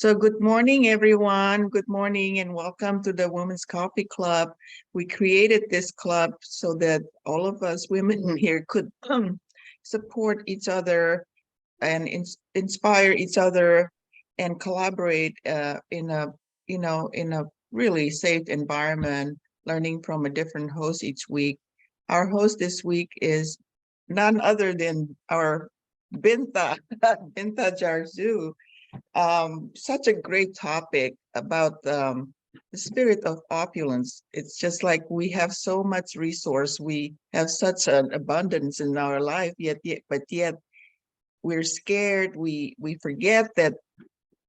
So good morning, everyone. Good morning and welcome to the Women's Coffee Club. We created this club so that all of us women here could support each other and inspire each other and collaborate in a really safe environment, learning from a different host each week. Our host this week is none other than our Binta, Binta Jarju. Such a great topic about the spirit of opulence. It's just like we have so much resource. We have such an abundance in our life, but yet we're scared. We forget that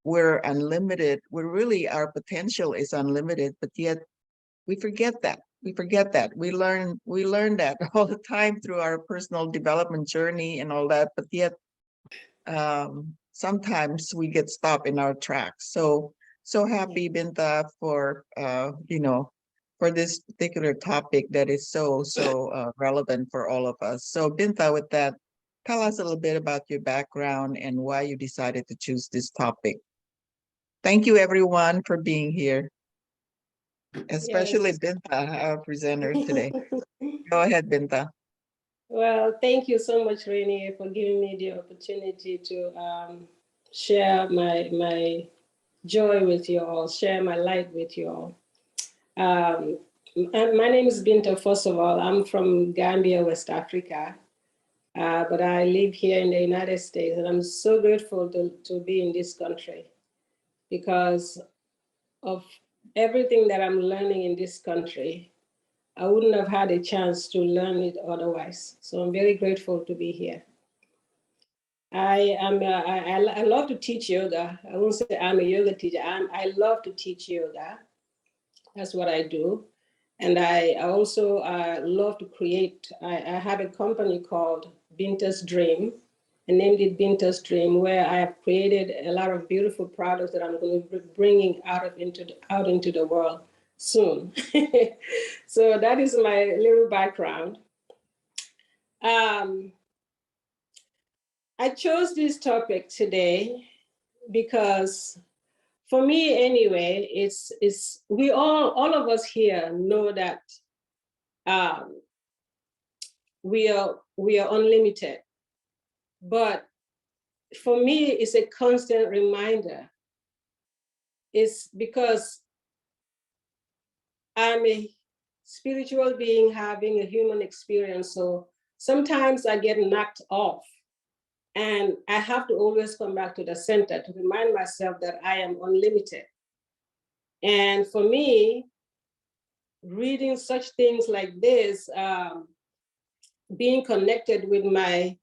we're unlimited. Our potential is unlimited, but yet we forget that. We learn that all the time through our personal development journey and all that, but yet sometimes we get stopped in our tracks. So happy, Binta, for for this particular topic that is so relevant for all of us. So Binta, with that, tell us a little bit about your background and why you decided to choose this topic. Thank you, everyone, for being here, especially Yes. Binta, our presenter today. Go ahead, Binta. Well, thank you so much, Rainy, for giving me the opportunity to share my joy with you all, share my light with you all. My name is Binta, first of all. I'm from Gambia, West Africa, but I live here in the United States, and I'm so grateful to be in this country because of everything that I'm learning in this country. I wouldn't have had a chance to learn it otherwise. So I'm very grateful to be here. I love to teach yoga. I won't say I'm a yoga teacher. I love to teach yoga. That's what I do. And I also love to create. I have a company called Binta's Dream. I named it Binta's Dream, where I have created a lot of beautiful products that I'm going to be bringing out into the world soon. So that is my little background. I chose this topic today because, for me anyway, it's we all of us here know that we are unlimited, but for me, it's a constant reminder. It's because I'm a spiritual being having a human experience, so sometimes I get knocked off. And I have to always come back to the center to remind myself that I am unlimited. And for me, reading such things like this, being connected with my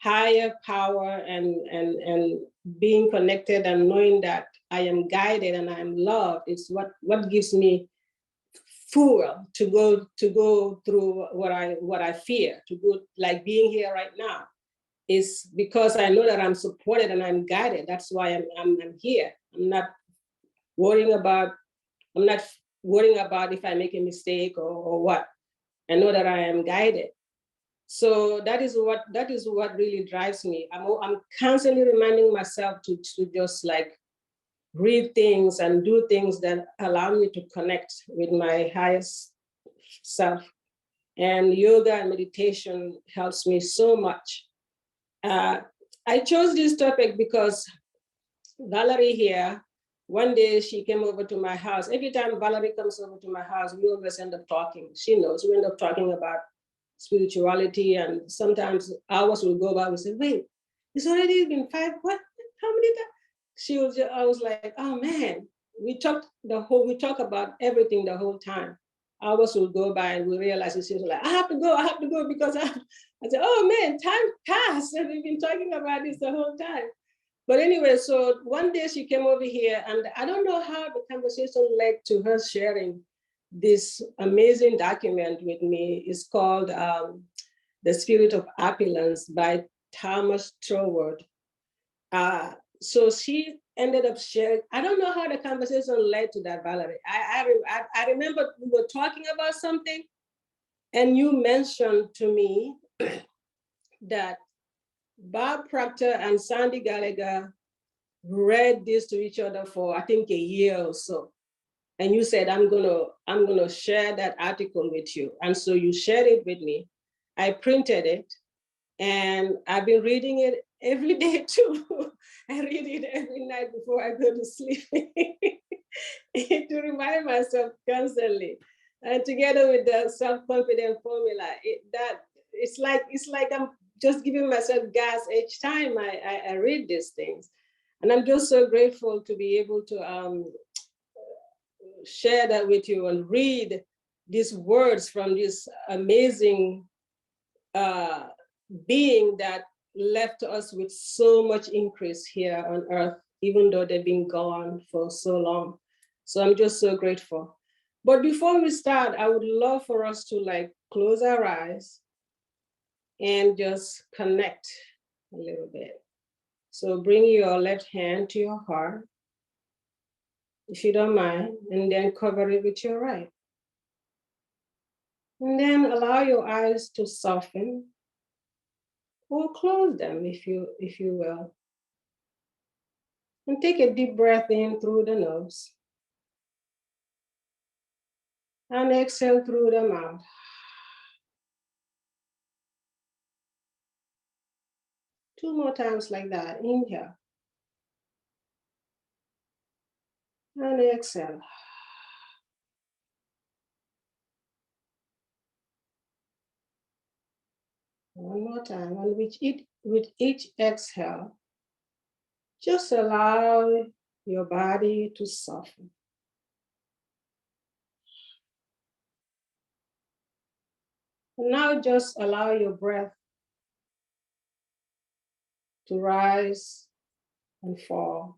higher power and being connected and knowing that I am guided and I am loved, is what gives me fuel to go through what I fear, to go, like being here right now. Is because I know that I'm supported and I'm guided. That's why I'm here. I'm not worrying about if I make a mistake or what. I know that I am guided. So that is what really drives me. I'm constantly reminding myself to just like read things and do things that allow me to connect with my highest self. And yoga and meditation helps me so much. I chose this topic because Valerie here, one day she came over to my house. Every time Valerie comes over to my house, we always end up talking. She knows, we end up talking about spirituality, and sometimes hours will go by, we say, wait, it's already been 5, what? How many times? I was like, oh man, we talk about everything the whole time. Hours will go by and we realize, she was like, I have to go because I said, oh man, time passed and we've been talking about this the whole time. But anyway, so one day she came over here and I don't know how the conversation led to her sharing this amazing document with me. It's called The Spirit of Opulence by Thomas Troward. So she ended up sharing. I don't know how the conversation led to that, Valerie. I remember we were talking about something and you mentioned to me that Bob Proctor and Sandy Gallagher read this to each other for, I think, a year or so. And you said, I'm gonna share that article with you. And so you shared it with me. I printed it, and I've been reading it every day too. I read it every night before I go to sleep to remind myself constantly. And together with the self-confidence formula, it's like I'm just giving myself gas each time I read these things. And I'm just so grateful to be able to share that with you and read these words from this amazing being that left us with so much increase here on earth, even though they've been gone for so long. So I'm just so grateful. But before we start, I would love for us to like close our eyes and just connect a little bit. So bring your left hand to your heart, if you don't mind, and then cover it with your right. And then allow your eyes to soften or close them if you will. And take a deep breath in through the nose and exhale through the mouth. Two more times like that. Inhale and exhale. One more time. And with each exhale, just allow your body to soften. And now just allow your breath to rise and fall.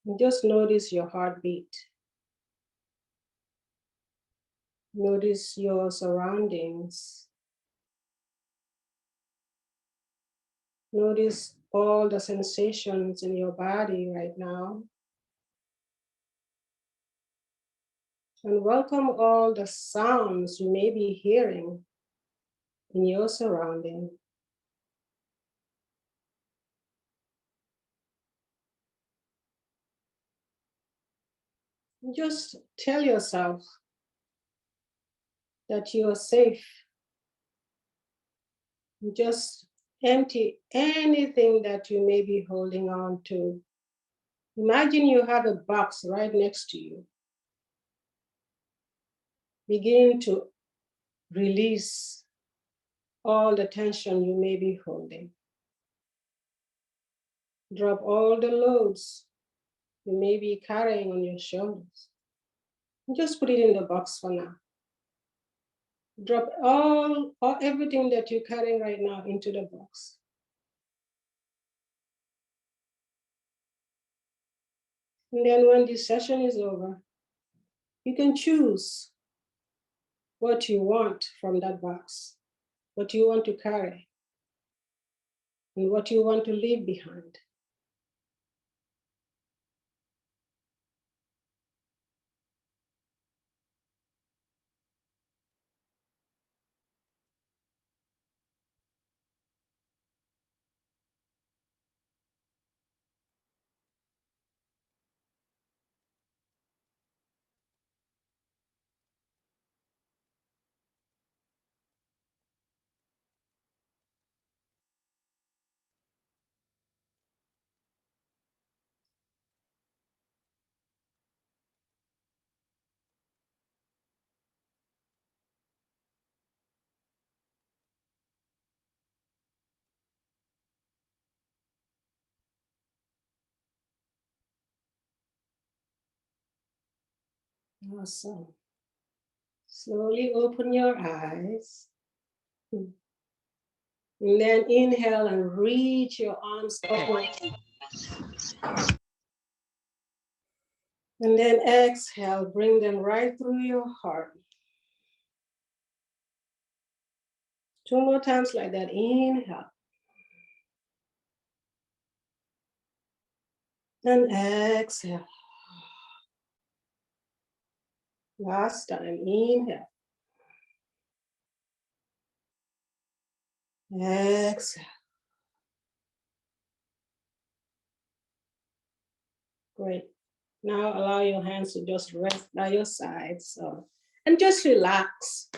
And just notice your heartbeat. Notice your surroundings. Notice all the sensations in your body right now. And welcome all the sounds you may be hearing in your surrounding. Just tell yourself that you are safe. Just empty anything that you may be holding on to. Imagine you have a box right next to you. Begin to release all the tension you may be holding. Drop all the loads you may be carrying on your shoulders. Just put it in the box for now. Drop everything that you're carrying right now into the box. And then when this session is over, you can choose what you want from that box, what you want to carry, and what you want to leave behind. Awesome. Slowly open your eyes. And then inhale and reach your arms upward. And then exhale, bring them right through your heart. Two more times like that. Inhale. And exhale. Last time. Inhale. Exhale. Great. Now allow your hands to just rest by your sides. And just relax.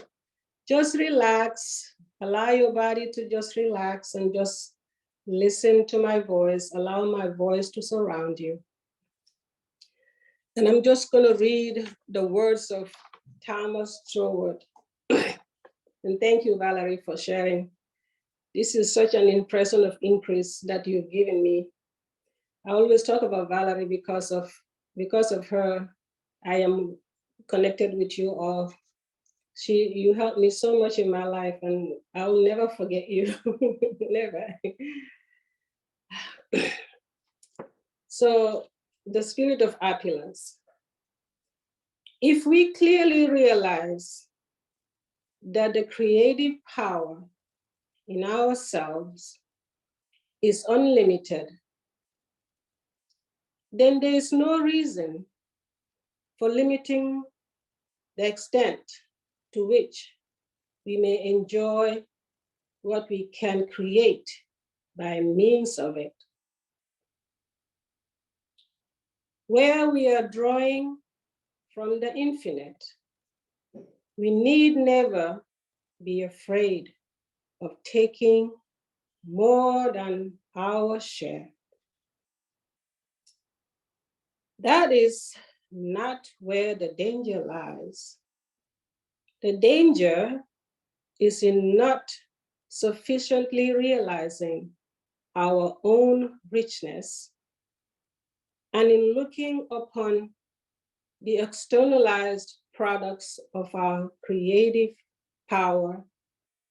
Just relax. Allow your body to just relax and just listen to my voice. Allow my voice to surround you. And I'm just going to read the words of Thomas Troward. And thank you, Valerie, for sharing. This is such an impression of increase that you've given me. I always talk about Valerie because of her. I am connected with you all. You helped me so much in my life, and I will never forget you. Never. So, the spirit of opulence. If we clearly realize that the creative power in ourselves is unlimited, then there is no reason for limiting the extent to which we may enjoy what we can create by means of it. Where we are drawing from the infinite, we need never be afraid of taking more than our share. That is not where the danger lies. The danger is in not sufficiently realizing our own richness and in looking upon the externalized products of our creative power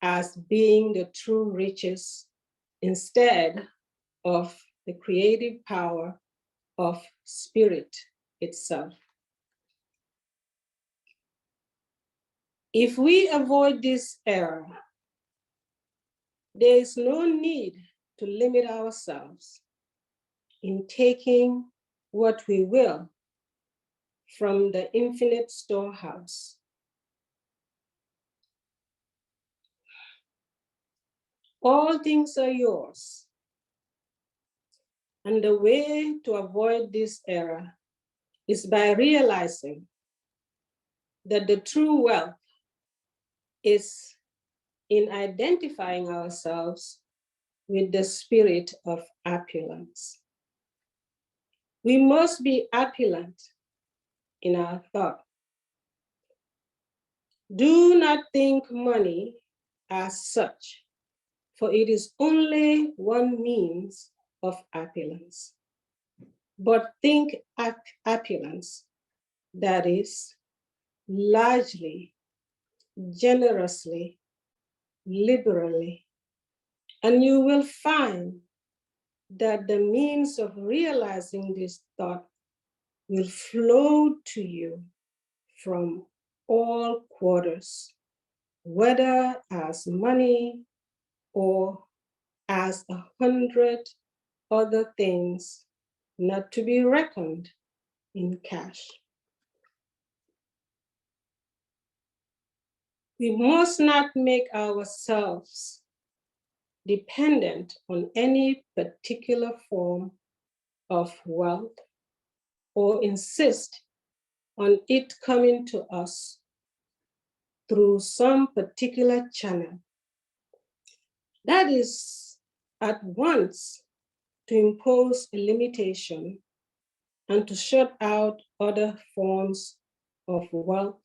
as being the true riches instead of the creative power of spirit itself. If we avoid this error, there is no need to limit ourselves in taking what we will from the infinite storehouse. All things are yours. And the way to avoid this error is by realizing that the true wealth is in identifying ourselves with the spirit of opulence. We must be opulent in our thought. Do not think money as such, for it is only one means of opulence. But think opulence, that is, largely, generously, liberally, and you will find that the means of realizing this thought will flow to you from all quarters, whether as money or as 100 other things not to be reckoned in cash. We must not make ourselves dependent on any particular form of wealth or insist on it coming to us through some particular channel. That is at once to impose a limitation and to shut out other forms of wealth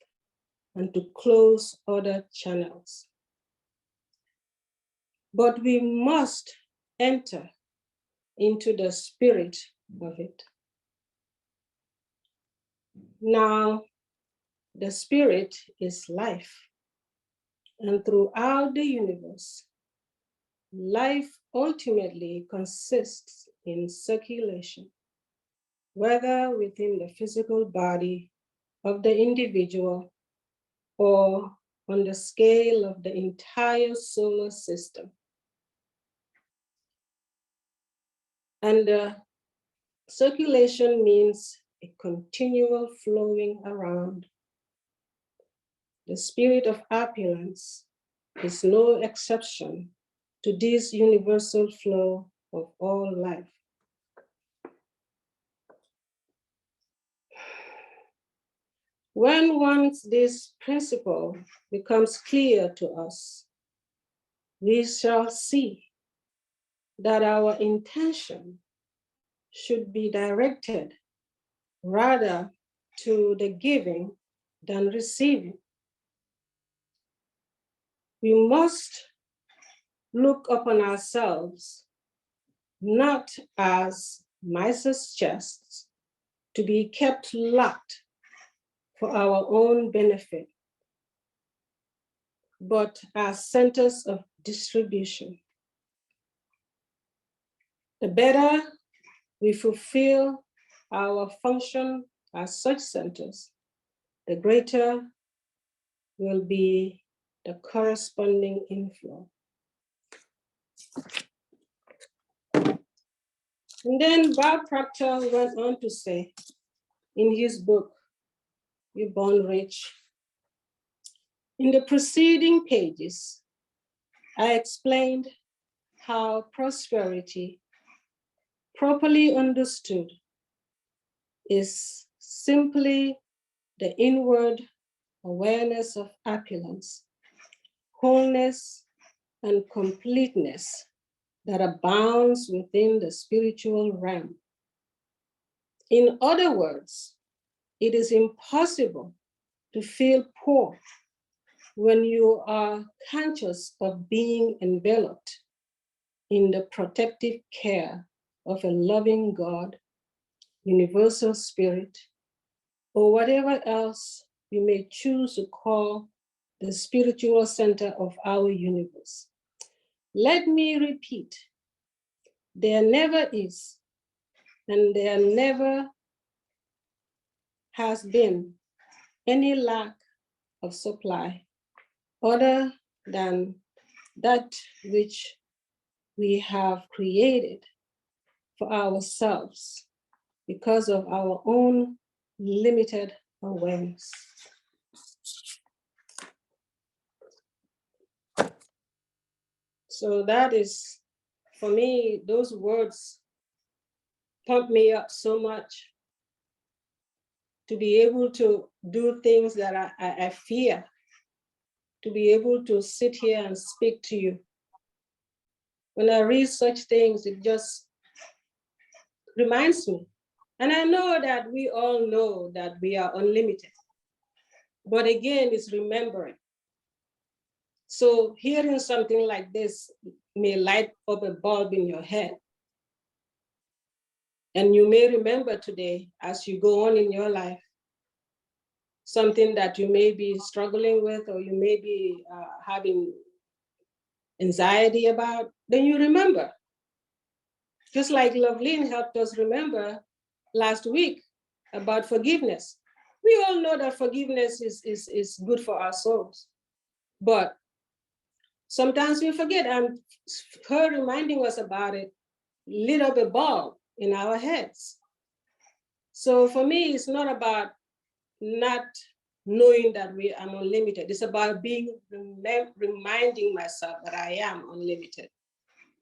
and to close other channels. But we must enter into the spirit of it. Now, the spirit is life, and throughout the universe, life ultimately consists in circulation, whether within the physical body of the individual or on the scale of the entire solar system. And circulation means a continual flowing around. The spirit of opulence is no exception to this universal flow of all life. When once this principle becomes clear to us, we shall see that our intention should be directed rather to the giving than receiving. We must look upon ourselves not as miser's chests to be kept locked for our own benefit, but as centers of distribution. The better we fulfill our function as such centers, the greater will be the corresponding inflow. And then Bob Proctor went on to say in his book, You're Born Rich, in the preceding pages, I explained how prosperity, properly understood, is simply the inward awareness of opulence, wholeness, and completeness that abounds within the spiritual realm. In other words, it is impossible to feel poor when you are conscious of being enveloped in the protective care of a loving God, universal spirit, or whatever else you may choose to call the spiritual center of our universe. Let me repeat, there never is, and there never has been any lack of supply other than that which we have created for ourselves because of our own limited awareness. So that is, for me, those words pump me up so much to be able to do things that I fear, to be able to sit here and speak to you. When I read such things, it just reminds me. And I know that we all know that we are unlimited. But again, it's remembering. So hearing something like this may light up a bulb in your head. And you may remember today, as you go on in your life, something that you may be struggling with, or you may be having anxiety about, then you remember. Just like Loveline helped us remember last week about forgiveness. We all know that forgiveness is good for our souls, but sometimes we forget, and her reminding us about it lit up a bulb in our heads. So for me, it's not about not knowing that I'm unlimited. It's about reminding myself that I am unlimited.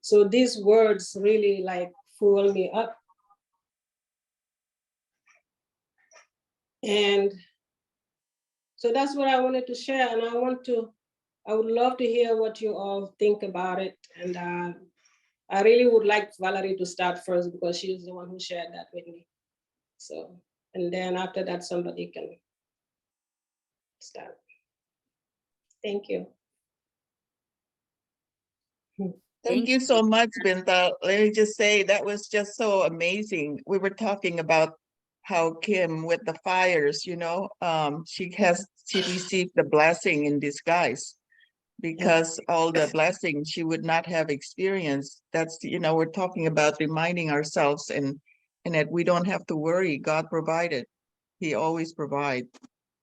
So these words really like fuel me up. And so that's what I wanted to share. And I would love to hear what you all think about it. And I really would like Valerie to start first because she's the one who shared that with me. So, and then after that, somebody can start. Thank you. Thank you so much, Binta. Let me just say that was just so amazing. We were talking about how Kim with the fires, she received the blessing in disguise because all the blessings she would not have experienced. That's, we're talking about reminding ourselves and that we don't have to worry. God provided. He always provides.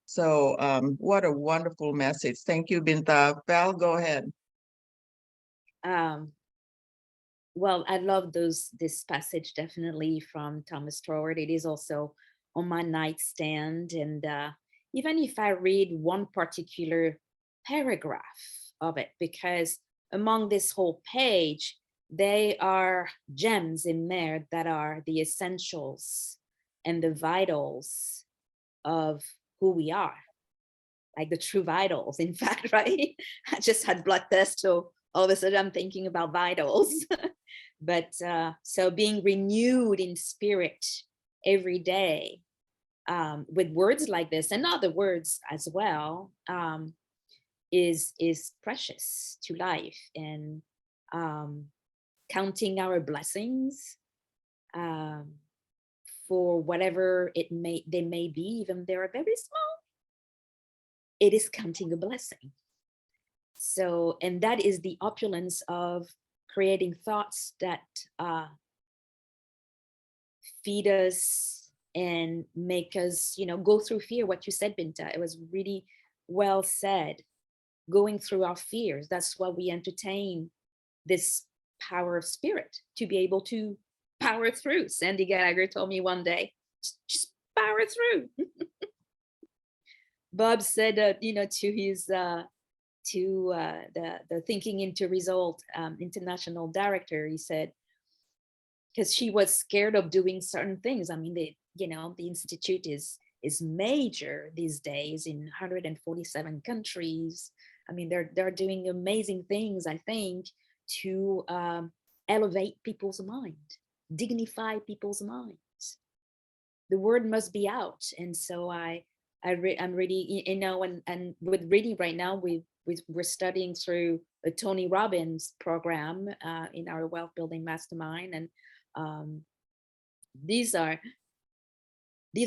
So what a wonderful message. Thank you, Binta. Val, go ahead. Well, I love this passage definitely from Thomas Troward. It is also on my nightstand. And even if I read one particular paragraph of it, because among this whole page, they are gems in there that are the essentials and the vitals of who we are, like the true vitals, in fact, right? I just had blood test, so all of a sudden I'm thinking about vitals. But so being renewed in spirit every day, with words like this and other words as well, is precious to life. And counting our blessings, for whatever they may be, even they are very small, it is counting a blessing. So, and that is the opulence of creating thoughts that feed us and make us, go through fear. What you said, Binta, it was really well said. Going through our fears, that's why we entertain this power of spirit, to be able to power through. Sandy Gallagher told me one day, just power through. Bob said, to his the Thinking into Result international director, he said, because she was scared of doing certain things. I mean, the institute is major these days in 147 countries. I mean, they're doing amazing things, I think, to elevate people's mind, dignify people's minds. The word must be out. And so I'm really, and with reading right now, we're studying through a Tony Robbins program in our Wealth Building Mastermind. And these are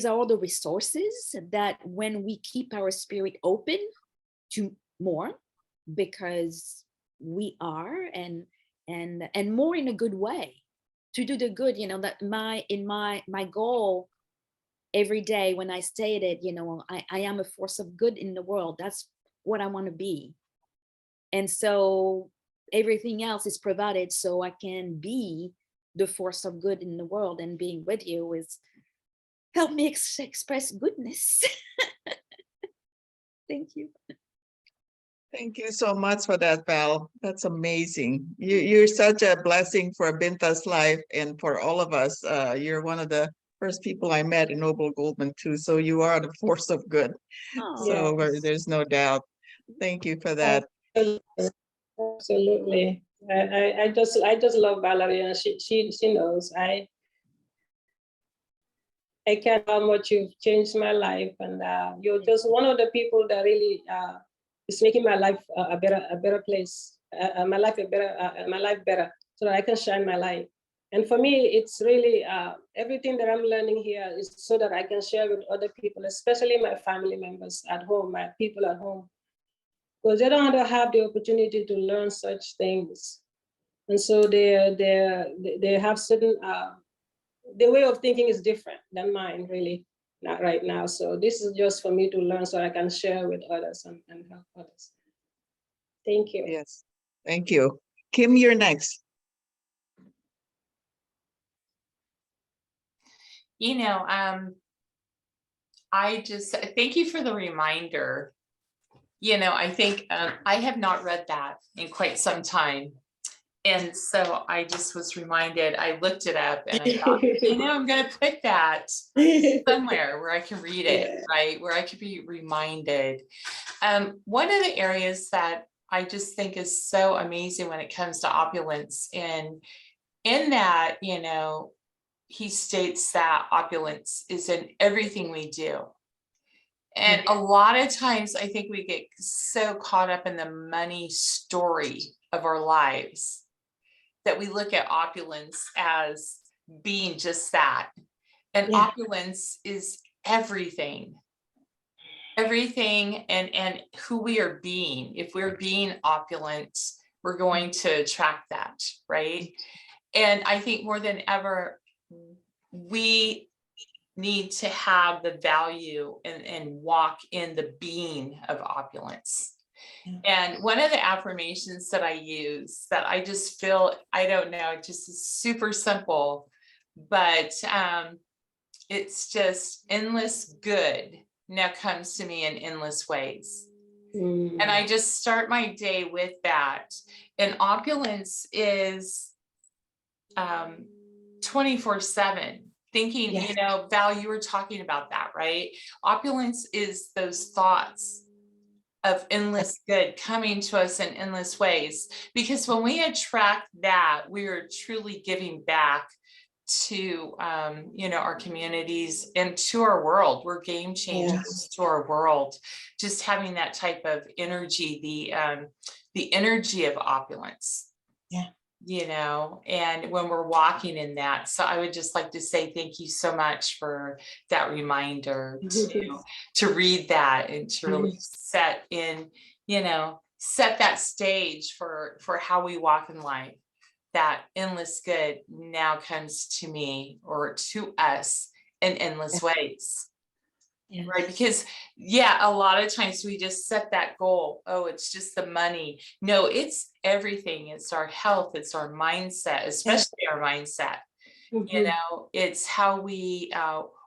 all the resources that, when we keep our spirit open to more, because we are, and more in a good way, to do the good, that my goal every day, when I stated, I am a force of good in the world. That's what I want to be. And so everything else is provided so I can be the force of good in the world. And being with you is help me express goodness. Thank you. Thank you so much for that, Val. That's amazing. You're such a blessing for Binta's life and for all of us. You're one of the first people I met in Noble Goldman too. So you are the force of good. So Yes. there's no doubt. Thank you for that. Absolutely. I just love Valerie, and she knows. I can't how much you've changed my life, and you're just one of the people that really is making my life a better place, my life better, so that I can shine my light. And for me, it's really everything that I'm learning here is so that I can share with other people, especially my family members at home, my people at home, because they don't have the opportunity to learn such things. And so they have certain, the way of thinking is different than mine, really, not right now. So this is just for me to learn so I can share with others and help others. Thank you. Yes, thank you. Kim, you're next. I just thank you for the reminder. I think I have not read that in quite some time. And so I just was reminded, I looked it up and I thought, I'm going to put that somewhere where I can read it, right? Where I could be reminded. One of the areas that I just think is so amazing when it comes to opulence, and in that, he states that opulence is in everything we do. And a lot of times I think we get so caught up in the money story of our lives that we look at opulence as being just that. And opulence is everything. Everything and who we are being. If we're being opulent, we're going to attract that, right? And I think more than ever, we need to have the value and walk in the being of opulence. And one of the affirmations that I use that I just feel, I don't know, it just is super simple, but it's just endless good now comes to me in endless ways. And I just start my day with that. And opulence is 24/7. Thinking, Val, you were talking about that, right? Opulence is those thoughts of endless good coming to us in endless ways. Because when we attract that, we are truly giving back to our communities and to our world. We're game changers to our world. Just having that type of energy, the energy of opulence. And when we're walking in that. So I would just like to say thank you so much for that reminder to read that and to really set that stage for how we walk in life. That endless good now comes to me or to us in endless ways. Right? Because a lot of times we just set that goal. Oh, it's just the money. No, it's everything. It's our health. It's our mindset, especially our mindset. It's how we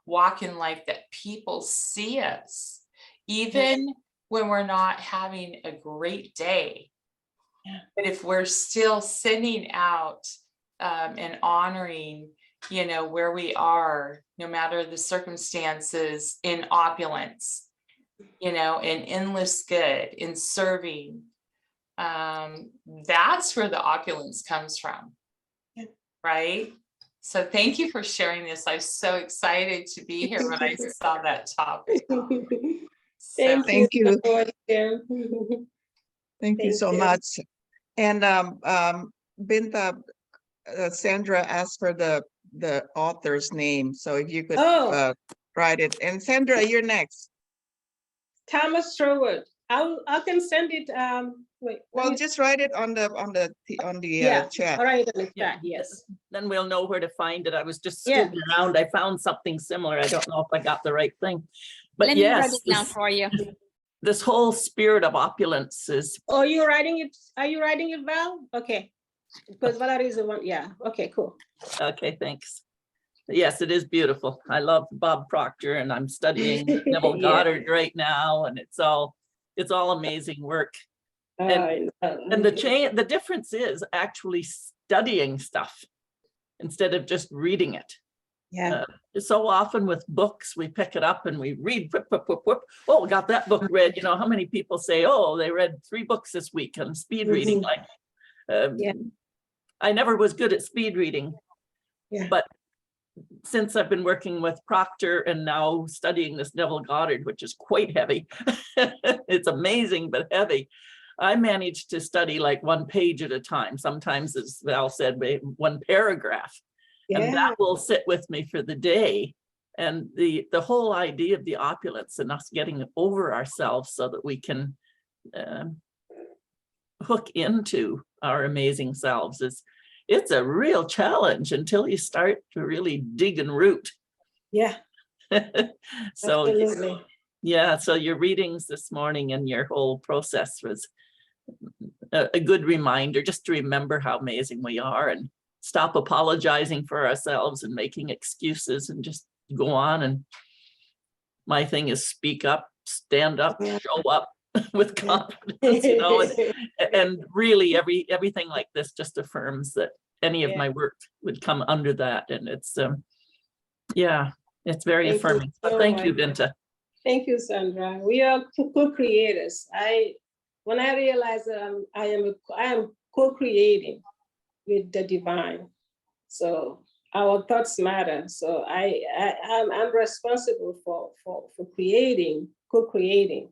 walk in life, that people see us, even when we're not having a great day. But if we're still sending out and honoring, where we are, no matter the circumstances, in opulence, in endless good, in serving, that's where the opulence comes from. Right? So thank you for sharing this. I was so excited to be here when I saw that topic. Thank you. Thank you so much. And Binta, Sandra asked for the author's name, so if you could write it. And Sandra, you're next. Thomas Troward. I can send it. Wait. Well, just write it on the chat. All right, on the chat. Yes. Then we'll know where to find it. I was just scooping around. I found something similar. I don't know if I got the right thing, but Let me write it down for you. This whole spirit of opulence is. Oh, you're writing it? Are you writing it, Val? Okay. Because Valerie is the one. Yeah. Okay, cool. Okay, thanks. Yes, it is beautiful. I love Bob Proctor, and I'm studying Neville Goddard right now, and it's all amazing work. And the difference is actually studying stuff instead of just reading it. So often with books, we pick it up and we read, whip, whip, whip, whip. Oh, got that book read. How many people say, oh, they read 3 books this week on speed reading. I never was good at speed reading, but since I've been working with Proctor and now studying this Neville Goddard, which is quite heavy, it's amazing, but heavy. I managed to study like 1 page at a time. Sometimes, as Val said, 1 paragraph. And that will sit with me for the day. And the whole idea of the opulence and us getting over ourselves so that we can hook into our amazing selves it's a real challenge until you start to really dig and root. So absolutely. So your readings this morning and your whole process was a good reminder just to remember how amazing we are and stop apologizing for ourselves and making excuses and just go on. And my thing is speak up, stand up, show up with confidence, and really everything like this just affirms that any of my work would come under that. And it's it's very affirming. Thank you, Binta. Thank you, Sandra. We are co-creators. When I realized that I am co-creating with the divine. So our thoughts matter. So I'm responsible for creating, co-creating,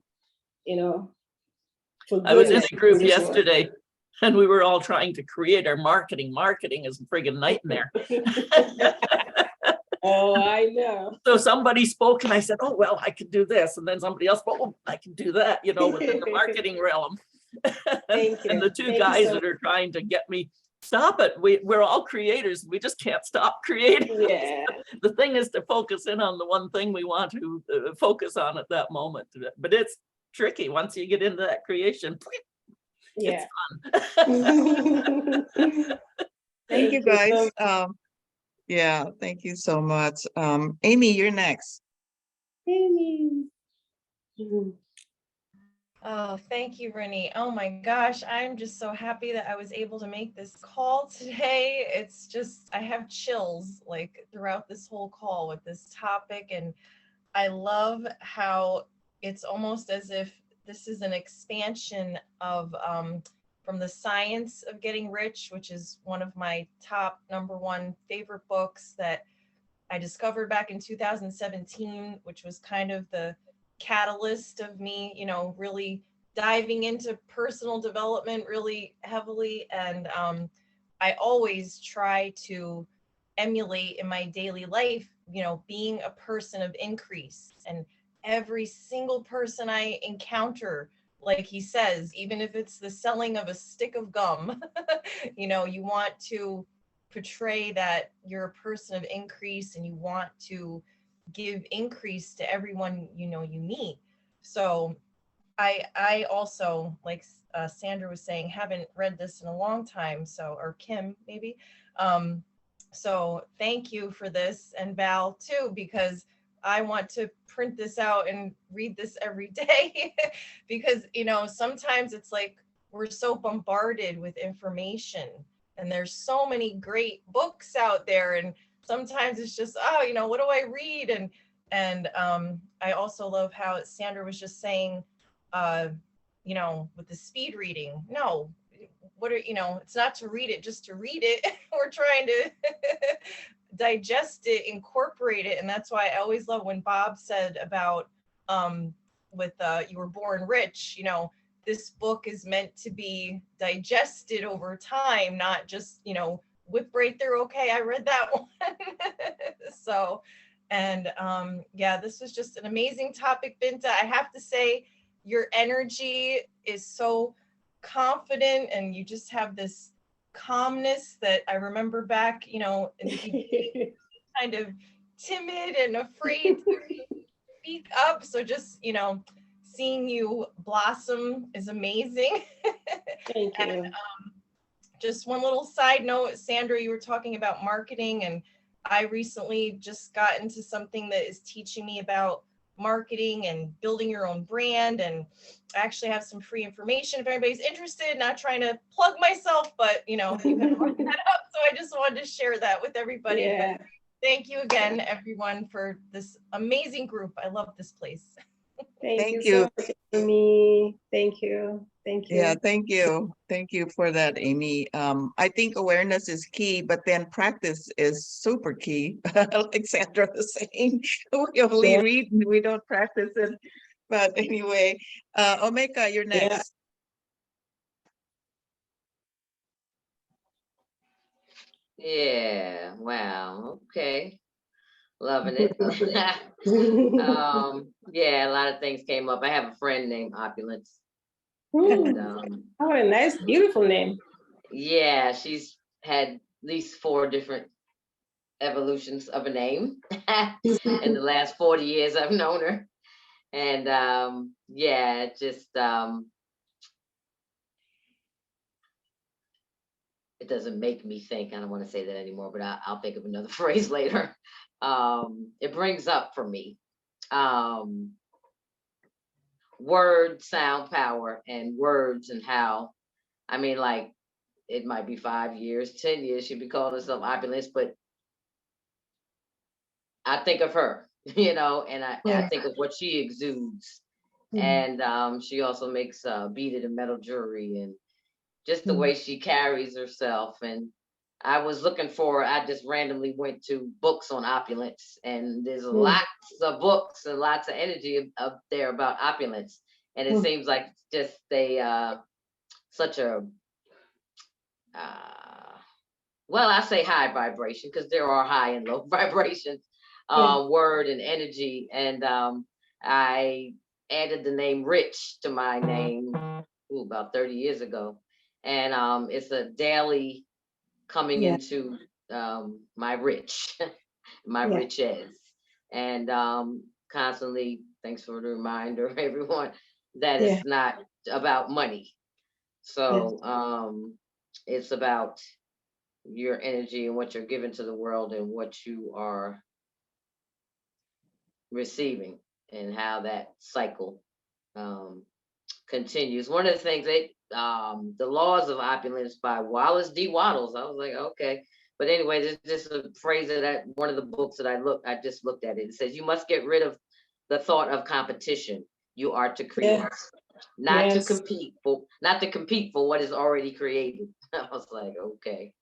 I was in a group yesterday and we were all trying to create our marketing. Marketing is a friggin' nightmare. Oh, I know. So somebody spoke and I said, oh, well, I could do this. And then somebody else spoke, oh, I can do that, within the marketing realm. Thank you. And the two guys that are trying to get me, stop it. We're all creators. We just can't stop creating. Yeah. The thing is to focus in on the one thing we want to focus on at that moment. But it's tricky once you get into that creation. Yeah. It's fun. Thank you, guys. Thank you so much. Amy, you're next. Amy. Oh, thank you, Rennie. Oh my gosh, I'm just so happy that I was able to make this call today. It's just, I have chills like throughout this whole call with this topic, and I love how it's almost as if this is an expansion of from the Science of Getting Rich, which is one of my top #1 favorite books that I discovered back in 2017, which was kind of the catalyst of me, you know, really diving into personal development really heavily. And I always try to emulate in my daily life, you know, being a person of increase. And every single person I encounter, like he says, even if it's the selling of a stick of gum, you know, you want to portray that you're a person of increase and you want to give increase to everyone you know you meet. So I also, like Sandra was saying, haven't read this in a long time. So, or Kim maybe. Um, so thank you for this, and Val too, because I want to print this out and read this every day because, you know, sometimes it's like we're so bombarded with information and there's so many great books out there. And sometimes it's just, oh, you know, what do I read? And I also love how Sandra was just saying, you know, with the speed reading, no, what are, you know, it's not to read it just to read it. We're trying to digest it, incorporate it. And that's why I always love when Bob said about with You Were Born Rich, you know, this book is meant to be digested over time, not just, you know, whip right through. Okay, I read that one. So, and yeah, this was just an amazing topic, Binta. I have to say, your energy is so confident and you just have this calmness that I remember back, you know, in the beginning, kind of timid and afraid to speak up. So just, you know, seeing you blossom is amazing. Thank you. And just one little side note, Sandra, you were talking about marketing, and I recently just got into something that is teaching me about marketing and building your own brand. And I actually have some free information if anybody's interested, not trying to plug myself, but you know, you had brought that up. So I just wanted to share that with everybody. Yeah. But thank you again, everyone, for this amazing group. I love this place. Thank you so much, Amy. Thank you. Thank you. Yeah, thank you. Thank you for that, Amy. I think awareness is key, but then practice is super key. Like Sandra was saying, we only read and we don't practice it. But anyway, Omeka, you're next. Yeah, wow, okay. Loving it. Yeah, a lot of things came up. I have a friend named Opulence. And, oh, a nice, beautiful name. yeah, she's had at least 4 different evolutions of a name in the last 40 years I've known her. And yeah, it just it doesn't make me think. I don't want to say that anymore, but I'll think of another phrase later. It brings up for me word, sound, power, and words, and how, I mean, like, it might be 5 years, 10 years, she'd be calling herself Opulence, but I think of her, you know, and I think of what she exudes. And she also makes beaded and metal jewelry, and just the way she carries herself. And I was looking for, I just randomly went to books on opulence, and there's lots of books and lots of energy up there about opulence. And it seems like just such a, well, I say high vibration because there are high and low vibrations, word and energy. And I added the name Rich to my name about 30 years ago. And it's a daily coming into my rich, my riches. And constantly, thanks for the reminder, everyone, that it's not about money. So it's about your energy and what you're giving to the world and what you are receiving, and how that cycle continues. One of the things the Laws of Opulence by Wallace D. Wattles. I was like, okay. But anyway, there's just a phrase that one of the books that I just looked at it. It says, you must get rid of the thought of competition. You are to create, not to compete for what is already created. I was like, okay.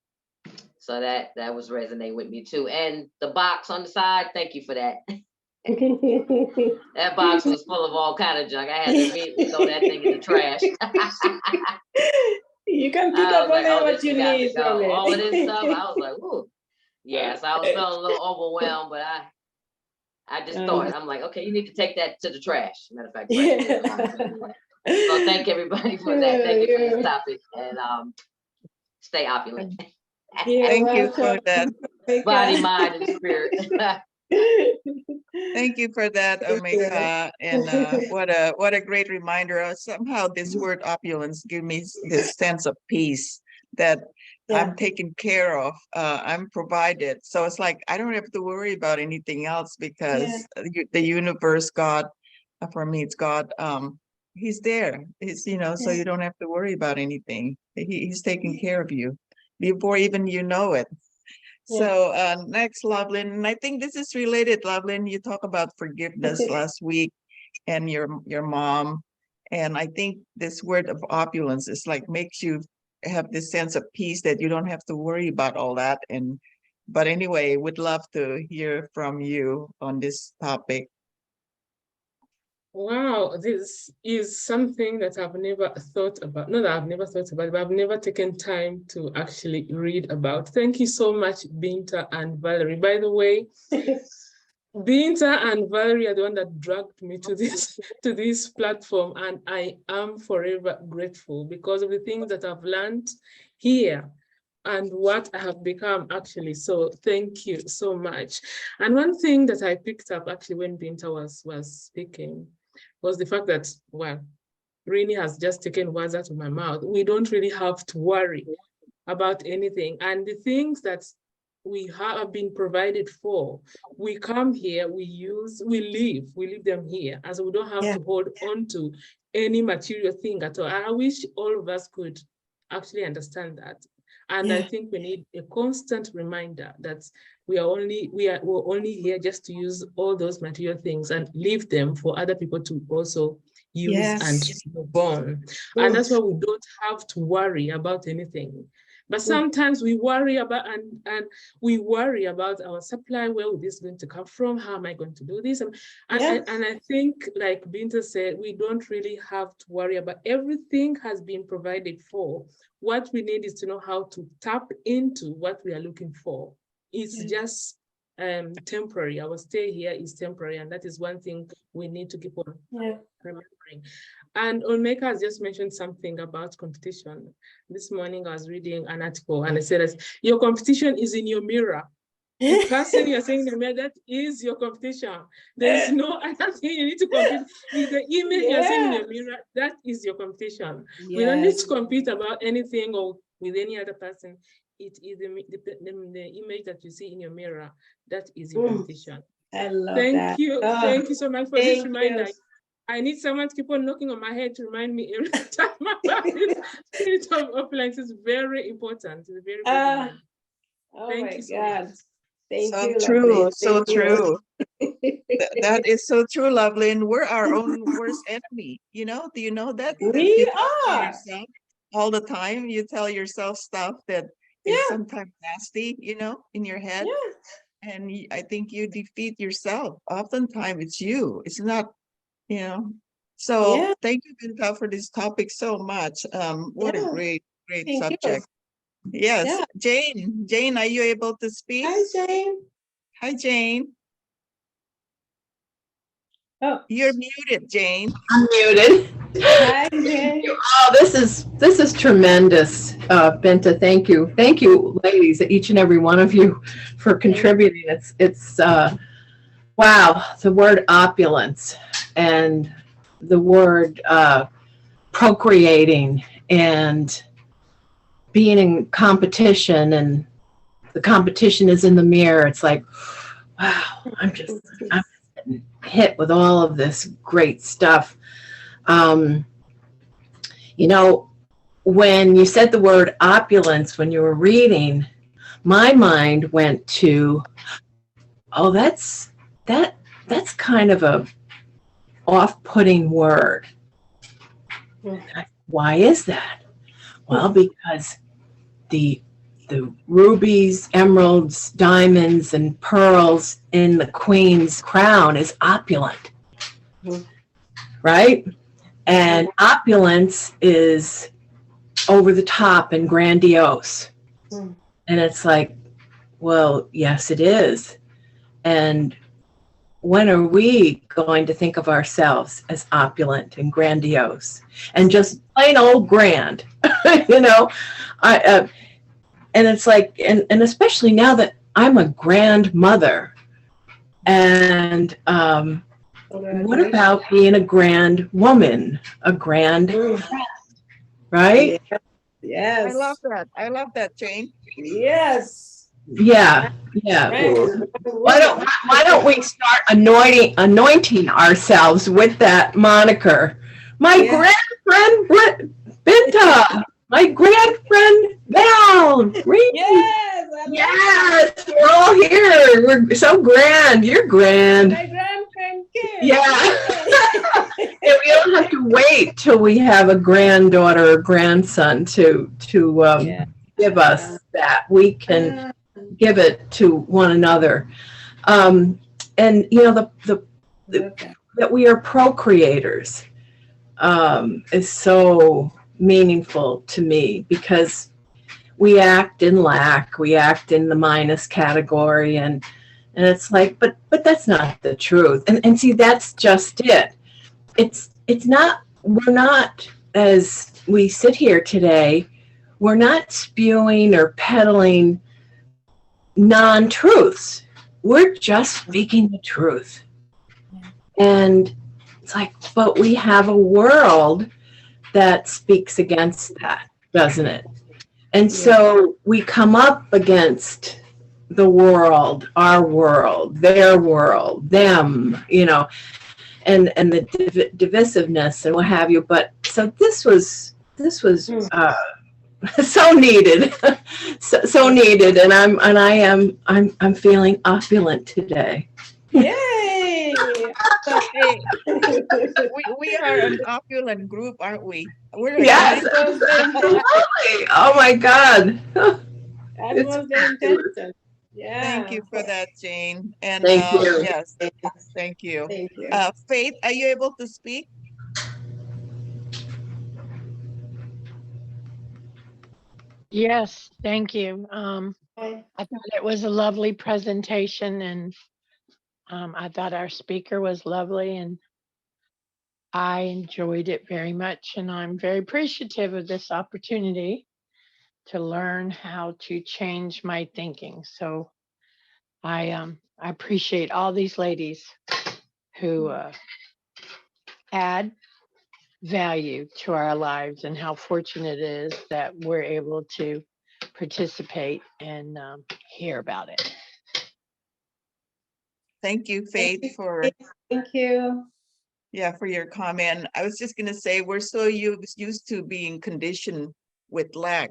So that was resonating with me too. And the box on the side, thank you for that. That box was full of all kind of junk. I had to immediately throw that thing in the trash. You can pick up only what you need from it. All of this stuff, I was like, ooh. Yes, I was feeling a little overwhelmed, but I just thought, I'm like, okay, you need to take that to the trash. Matter of fact, so thank everybody for that. Thank you for this topic, and stay opulent. Thank you for that. Body, mind, and spirit. Thank you for that, Omeka. And what a great reminder. Somehow this word opulence gives me this sense of peace that I'm taken care of. I'm provided. So it's like I don't have to worry about anything else because the universe, God, for me, it's God. He's there. He's, so you don't have to worry about anything. He's taking care of you before even you know it. So next, Lovelyn, and I think this is related, Lovelyn. You talk about forgiveness last week and your mom. And I think this word of opulence is like makes you have this sense of peace that you don't have to worry about all that. But anyway, would love to hear from you on this topic. Wow, this is something that I've never thought about. Not that I've never thought about, but I've never taken time to actually read about. Thank you so much, Binta and Valerie. By the way, Binta and Valerie are the one that dragged me to this platform, and I am forever grateful because of the things that I've learned here and what I have become actually. So thank you so much. And one thing that I picked up actually when Binta was speaking was the fact that, well, Rini has just taken words out of my mouth. We don't really have to worry about anything. And the things that we have been provided for, we come here, we leave them here, as we don't have to hold on to any material thing at all. I wish all of us could actually understand that. And I think we need a constant reminder that we're only here just to use all those material things and leave them for other people to also use and move on. And that's why we don't have to worry about anything. But sometimes we worry about and we worry about our supply. Where is this going to come from? How am I going to do this? And I think, like Binta said, we don't really have to worry about everything has been provided for. What we need is to know how to tap into what we are looking for. It's just temporary. Our stay here is temporary, and that is one thing we need to keep on remembering. And Omeka has just mentioned something about competition. This morning I was reading an article and it said, your competition is in your mirror. The person you're saying in the mirror, that is your competition. There's no other thing you need to compete. With the image you're seeing in your mirror, that is your competition. We don't need to compete about anything or with any other person. It is the image that you see in your mirror. That is your competition. I love Thank that. you. Thank you so much for this reminder. I need someone to keep on knocking on my head to remind me every time about this. Spirit of Opulence is very important. It's very important. Thank you so much. Thank so you. True, so true. That is so true, Lovelyn. We're our own worst enemy. Do you know that? We are. Yourself all the time. You tell yourself stuff that is sometimes nasty, in your head. And I think you defeat yourself. Oftentimes it's you. It's not, So thank you, Binta, for this topic so much. What a great subject. Yes. Jane, are you able to speak? Hi, Jane. Oh, you're muted, Jane. I'm muted. Hi, Jane. Oh, this is tremendous, Binta. Thank you, ladies, each and every one of you, for contributing. It's wow, the word opulence and the word procreating and being in competition, and the competition is in the mirror. It's like, wow, I'm hit with all of this great stuff. When you said the word opulence when you were reading, my mind went to, that's kind of off-putting word. Why is that? Well, because the rubies, emeralds, diamonds, and pearls in the queen's crown is opulent, right? And opulence is over the top and grandiose. And it's like, well, yes, it is. And when are we going to think of ourselves as opulent and grandiose and just plain old grand? You know, and it's like, and especially now that I'm a grandmother, and what about being a grand woman, a grand friend, right? Yes. I love that, Jane. Yes. Yeah. Why don't we start anointing ourselves with that moniker? My grandfriend Binta, my grandfriend Val. Yes, we're all here. We're so grand. You're grand. My grandfriend Kim. Yeah. And we don't have to wait till we have a granddaughter or grandson to give us that. We can give it to one another. And you know, that we are procreators is so meaningful to me, because we act in lack, we act in the minus category, and it's like, but that's not the truth. And see, that's just it. It's not, we're not, as we sit here today, we're not spewing or peddling non-truths. We're just speaking the truth. And it's like, but we have a world that speaks against that, doesn't it? And so we come up against the world, our world, their world, them, you know, and the divisiveness and what have you. But so this was so needed, so needed, and I'm feeling opulent today. Yay! Hey, we are an opulent group, aren't we? We're Yes, absolutely. Oh my God. That was the intention. Yeah. Thank you for that, Jane. And Thank you. yes, thank you. Thank you. Faith, are you able to speak? Yes, thank you. I thought it was a lovely presentation, and I thought our speaker was lovely, and I enjoyed it very much, and I'm very appreciative of this opportunity to learn how to change my thinking. So I appreciate all these ladies who add value to our lives, and how fortunate it is that we're able to participate and hear about it. Thank you, Faith, for Thank you. for your comment. I was just going to say, we're so used to being conditioned with lack,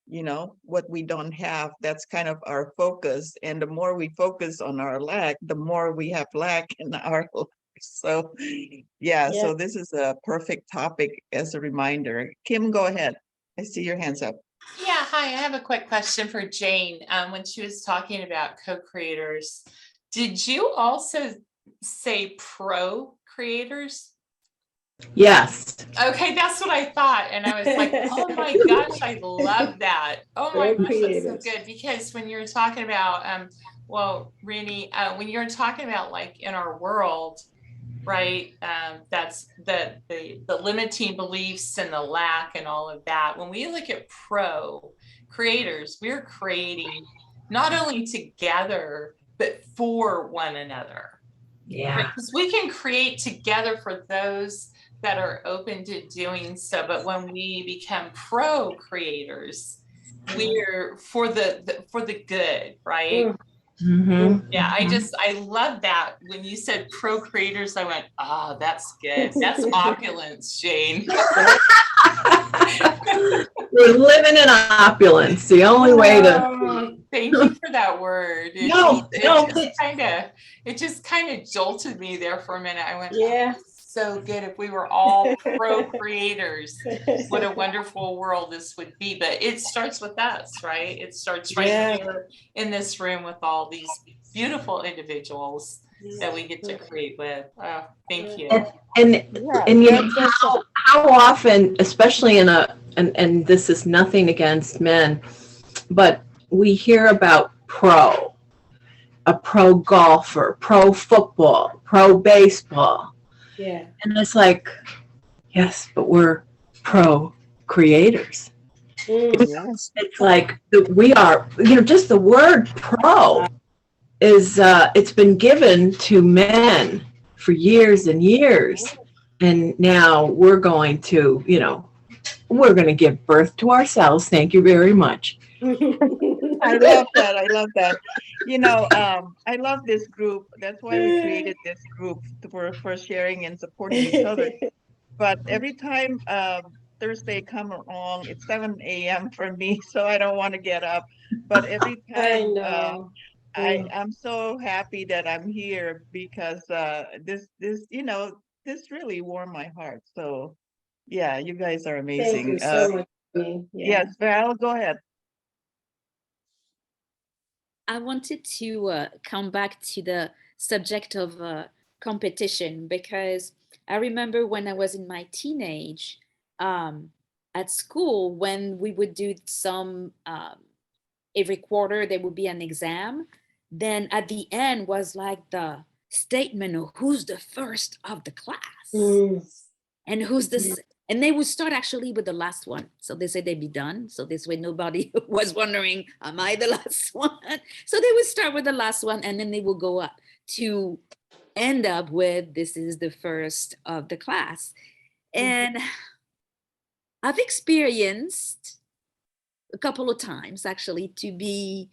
you know, what we don't have. That's kind of our focus. And the more we focus on our lack, the more we have lack in our lives. So so this is a perfect topic as a reminder. Kim, go ahead. I see your hands up. Yeah, hi, I have a quick question for Jane. When she was talking about co-creators, did you also say pro-creators? Yes. Okay, that's what I thought. And I was like, oh my gosh, I love that. Oh my gosh, that's so good. Because when you're talking about, well, Rini, when you're talking about like in our world, right, that's the limiting beliefs and the lack and all of that. When we look at pro creators, we're creating not only together, but for one another. Yeah. Right? 'Cause we can create together for those that are open to doing so. But when we become pro creators, we're for the good, right? Mm-hmm. Yeah, I love that. When you said pro creators, I went, oh, that's good. That's opulence, Jane. We're living in opulence. The only way to. Thank you for that word. It just kind of jolted me there for a minute. I went, Yeah. so good if we were all pro-creators. What a wonderful world this would be. But it starts with us, right? It starts right Yeah. here in this room with all these beautiful individuals that we get to create with. Oh, thank you. And Yeah, you know, that's how often, especially and this is nothing against men, but we hear about a pro golfer, pro football, pro baseball. Yeah. And it's like, yes, but we're pro creators. yes. It's like we are, just the word pro is, it's been given to men for years and years. And now we're going to, we're going to give birth to ourselves. Thank you very much. I love that. I love that. I love this group. That's why we created this group for sharing and supporting each other. But every time Thursday come along, it's 7 a.m. for me, so I don't want to get up. But every I time know. I'm so happy that I'm here because this really warmed my heart. So yeah, you guys are Thank amazing. you so much. Yeah. Yes, Val, go ahead. I wanted to come back to the subject of competition, because I remember when I was in my teenage at school, when we would do some every quarter there would be an exam, then at the end was like the statement of who's the first of the class and who's the and they would start actually with the last one. So they said they'd be done. So this way nobody was wondering, am I the last one? So they would start with the last one and then they will go up to end up with this is the first of the class. And I've experienced a couple of times actually to be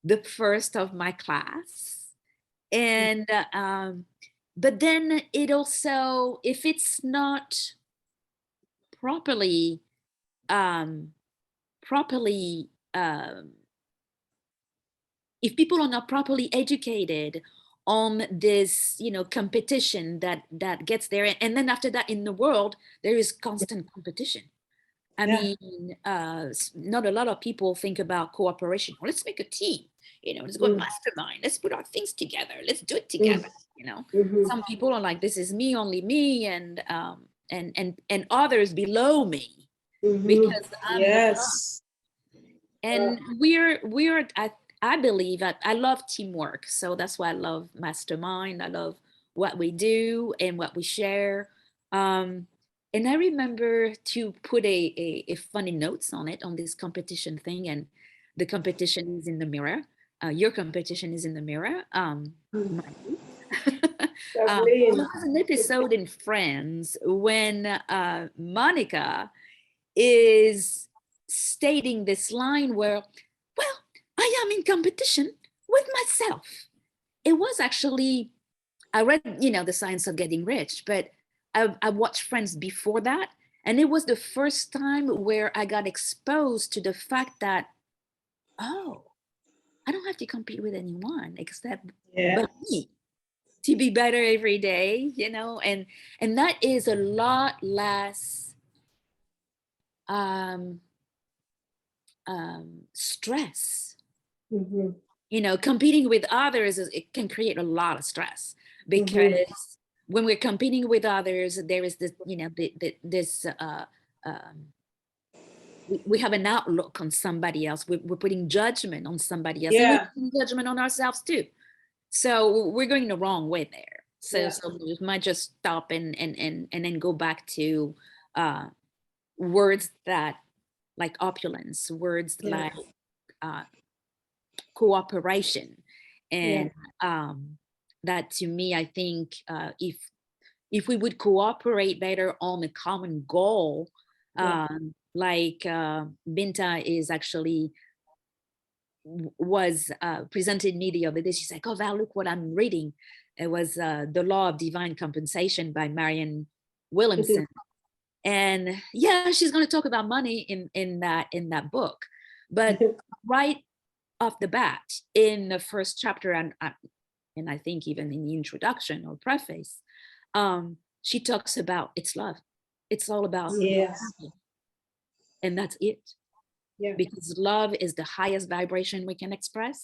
the first of my class. And but then it also, if it's not properly if people are not properly educated on this competition that gets there, and then after that in the world there is constant competition. I mean, not a lot of people think about cooperation. Well, let's make a team, let's go and mastermind, let's put our things together, let's do it together. Some people are like, this is me, only me, and others below me because I'm the top. And we're I believe I love teamwork. So that's why I love mastermind. I love what we do and what we share. And I remember to put a funny notes on it, on this competition thing. And the competition is in the mirror. Your competition is in the mirror. There was an episode in Friends when Monica is stating this line where, well, I am in competition with myself. It was actually, I read, The Science of Getting Rich, but I watched Friends before that. And it was the first time where I got exposed to the fact that, oh, I don't have to compete with anyone except but me to be better every day, and that is a lot less stress. Competing with others, it can create a lot of stress because when we're competing with others, there is this, we have an outlook on somebody else. We're putting judgment on somebody else, and we're putting judgment on ourselves too. So we're going the wrong way there. So we might just stop and then go back to words that like opulence, words like cooperation, and that to me, I think if we would cooperate better on a common goal, like Binta is actually was presented me the other day. She's like, oh Val, look what I'm reading. It was The Law of Divine Compensation by Marianne Williamson. And she's going to talk about money in that book. But right off the bat in the first chapter, and I think even in the introduction or preface, she talks about it's love. It's all about Yes. love. And that's it. Yeah. Because love is the highest vibration we can express.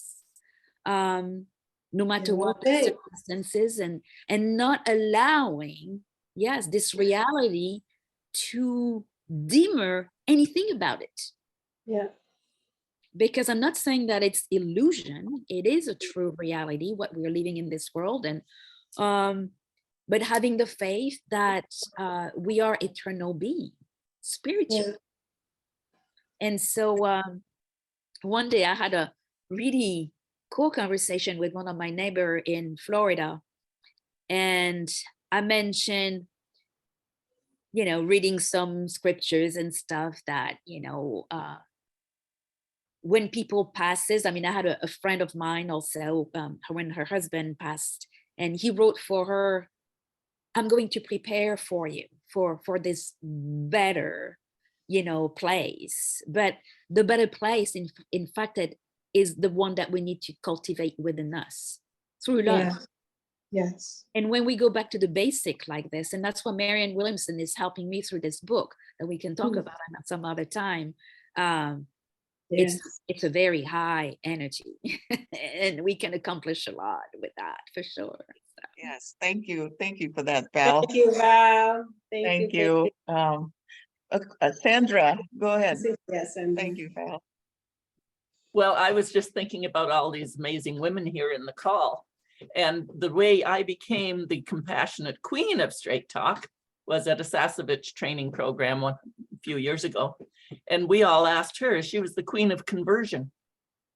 No matter what the Okay. circumstances, and not allowing, yes, this reality to dimmer anything about it. Yeah. Because I'm not saying that it's illusion. It is a true reality, what we're living in this world. And but having the faith that we are eternal beings, spiritual. Yeah. And so one day I had a really cool conversation with one of my neighbors in Florida. And I mentioned, reading some scriptures and stuff that, when people passes, I mean, I had a friend of mine also, when her husband passed, and he wrote for her, I'm going to prepare for you for this better, place. But the better place, in fact, it is the one that we need to cultivate within us through love. Yeah. Yes. And when we go back to the basic like this, and that's what Marianne Williamson is helping me through this book that we can talk about at some other time. Yes. It's a very high energy and we can accomplish a lot with that for sure. So. Yes, thank you for that, Val. Thank you, Val. Thank you. Sandra, go ahead. Yes, Thank you, Val. Well, I was just thinking about all these amazing women here in the call. And the way I became the compassionate queen of straight talk was at a Sasevich training program a few years ago. And we all asked her, she was the queen of conversion.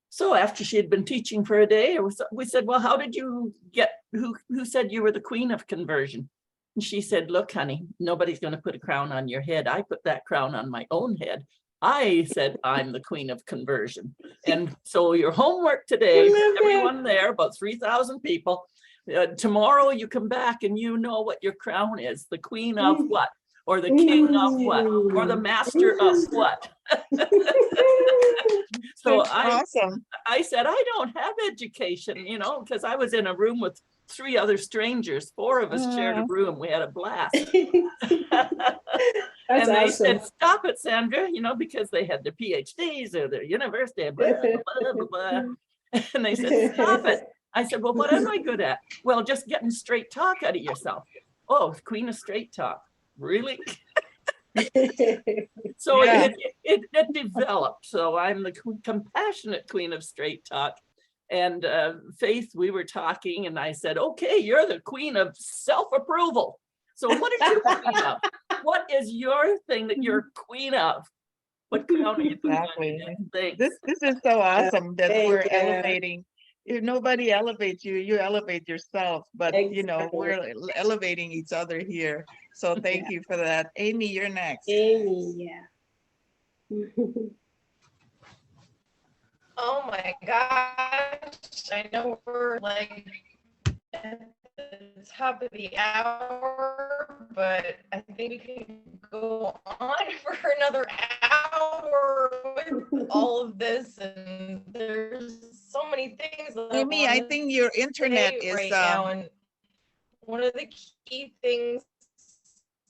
So after she had been teaching for a day, we said, well, how did you get, who said you were the queen of conversion? And she said, look, honey, nobody's going to put a crown on your head. I put that crown on my own head. I said, I'm the queen of conversion. And so your homework today, everyone there, about 3,000 people, tomorrow you come back and you know what your crown is, the queen of what, or the king of what, or the master of what. So awesome. I said, I don't have education, because I was in a room with 3 other strangers. 4 of us shared a room. We had a blast. And they awesome. said, stop it, Sandra, because they had their PhDs or their university, blah, blah, blah, blah. And they said, stop it. I said, well, what am I good at? Well, just getting straight talk out of yourself. Oh, queen of straight talk. Really? So yeah. it developed. So I'm the compassionate queen of straight talk. And Faith, we were talking and I said, okay, you're the queen of self-approval. So what is your queen of? What is your thing that you're queen of? What crown are you exactly? This is so awesome that we're elevating. If nobody elevates you, you elevate yourself. But we're elevating each other here. So thank you for that. Amy, you're next. Amy, yeah. Oh my gosh. I know we're like at the top of the hour, but I think we can go on for another hour with all of this, and there's so many things. Amy, I think your internet is right now, and one of the key things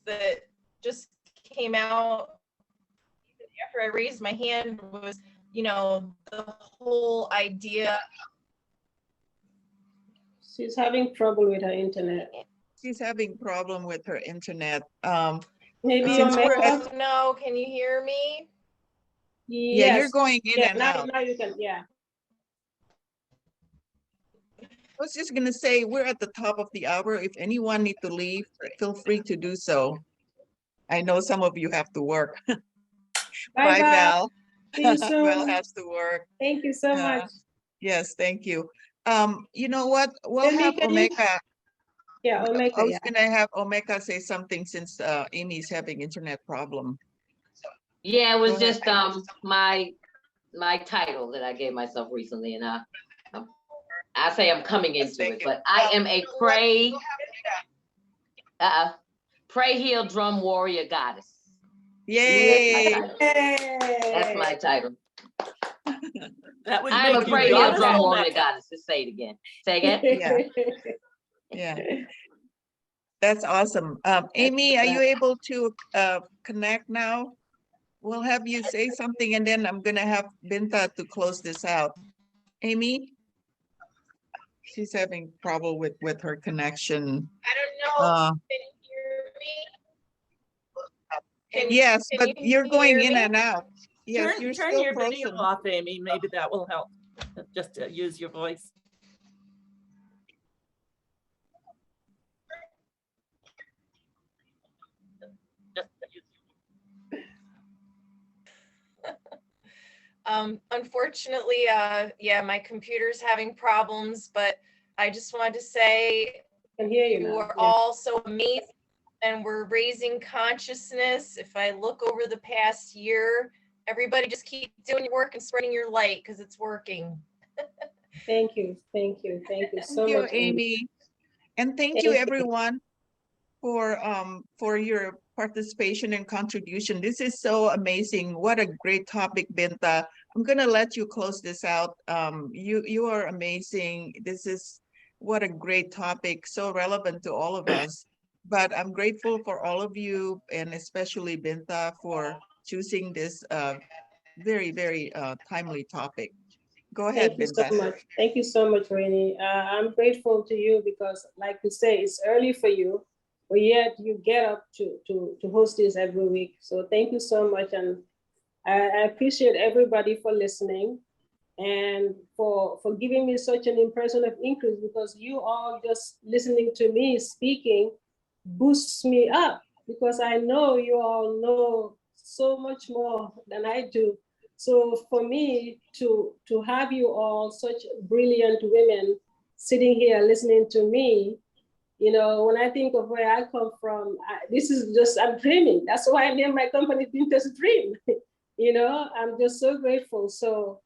that just came out after I raised my hand was, the whole idea. She's having trouble with her internet. She's having problem with her internet. Maybe no, can you hear me? Yes. Yeah, you're going in and out. Now you can, yeah. I was just gonna say, we're at the top of the hour. If anyone need to leave, feel free to do so. I know some of you have to work. Bye, Val. See you soon. Val has to work. Thank you so much. Yes, thank you. You know what? We'll have Omeka. Yeah, Omeka. I was gonna have Omeka say something since Amy's having internet problem. Yeah, it was just my title that I gave myself recently, and I say I'm coming into it, but I am a pray heal drum warrior goddess. Yay! That's my title. That would I'm a make pray you heal drum warrior goddess. Just say it again. Say again. Yeah. Yeah. That's awesome. Amy, are you able to connect now? We'll have you say something and then I'm gonna have Binta to close this out. Amy? She's having trouble with her connection. I don't know. Uh, Can you hear me? yes, can but you you're going hear in me? and out. Yes, you're Turn still your video frozen. off, Amy. Maybe that will help. Just to use your voice. Unfortunately, yeah, my computer's having problems, but I just wanted to say I can hear you you now. are Yeah. all so amazing and we're raising consciousness. If I look over the past year, everybody just keep doing your work and spreading your light because it's working. Thank you. Thank you. Thank you so Thank you, much, Amy. Amy. And thank Thank you, you. everyone, for your participation and contribution. This is so amazing. What a great topic, Binta. I'm gonna let you close this out. You are amazing. This is what a great topic, so relevant to all of us. But I'm grateful for all of you and especially Binta for choosing this very, very timely topic. Go ahead, Thank you so Binta. much. Thank you so much, Rainey. I'm grateful to you because, like you say, it's early for you, but yet you get up to host this every week. So thank you so much. And I appreciate everybody for listening and for giving me such an impression of increase, because you all just listening to me speaking boosts me up, because I know you all know so much more than I do. So for me to have you all, such brilliant women, sitting here listening to me, you know, when I think of where I come from, this is just, I'm dreaming. That's why I named my company Binta's Dream. You know, I'm just so grateful. So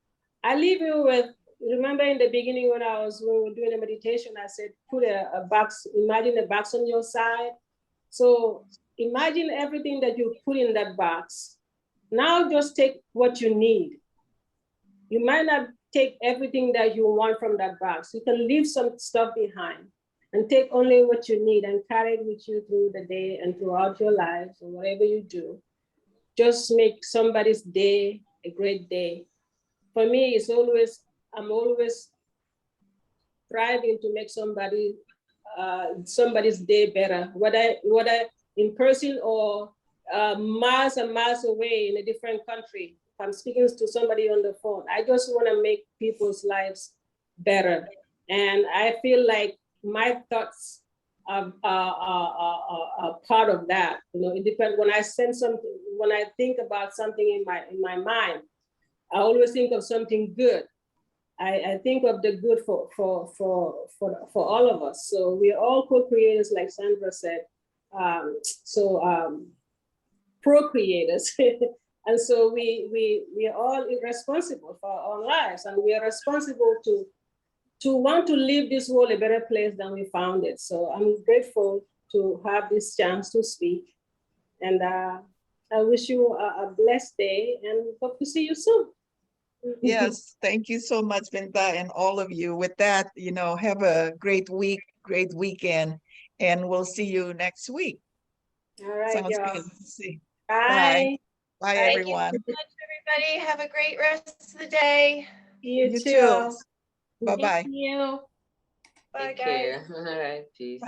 I leave you with, remember in the beginning when we were doing a meditation, I said, put a box, imagine a box on your side. So imagine everything that you put in that box. Now just take what you need. You might not take everything that you want from that box. You can leave some stuff behind and take only what you need and carry it with you through the day and throughout your lives or whatever you do. Just make somebody's day a great day. For me, I'm always striving to make somebody's day better, whether in person or miles and miles away in a different country. If I'm speaking to somebody on the phone, I just want to make people's lives better. And I feel like my thoughts are part of that. You know, it depends. When I think about something in my mind, I always think of something good. I think of the good for all of us. So we're all co-creators, like Sandra said. Procreators. And so we are all responsible for our own lives, and we are responsible to want to leave this world a better place than we found it. So I'm grateful to have this chance to speak. And I wish you a blessed day and hope to see you soon. Yes, thank you so much, Binta, and all of you. With that, have a great week, great weekend, and we'll see you next week. All right, Sounds y'all. good. See. Bye. Bye, Thank everyone. you so much, everybody. Have a great rest of the day. You You too. too. Bye-bye. Thank you. Bye, Take guys. care. All right, peace. Bye.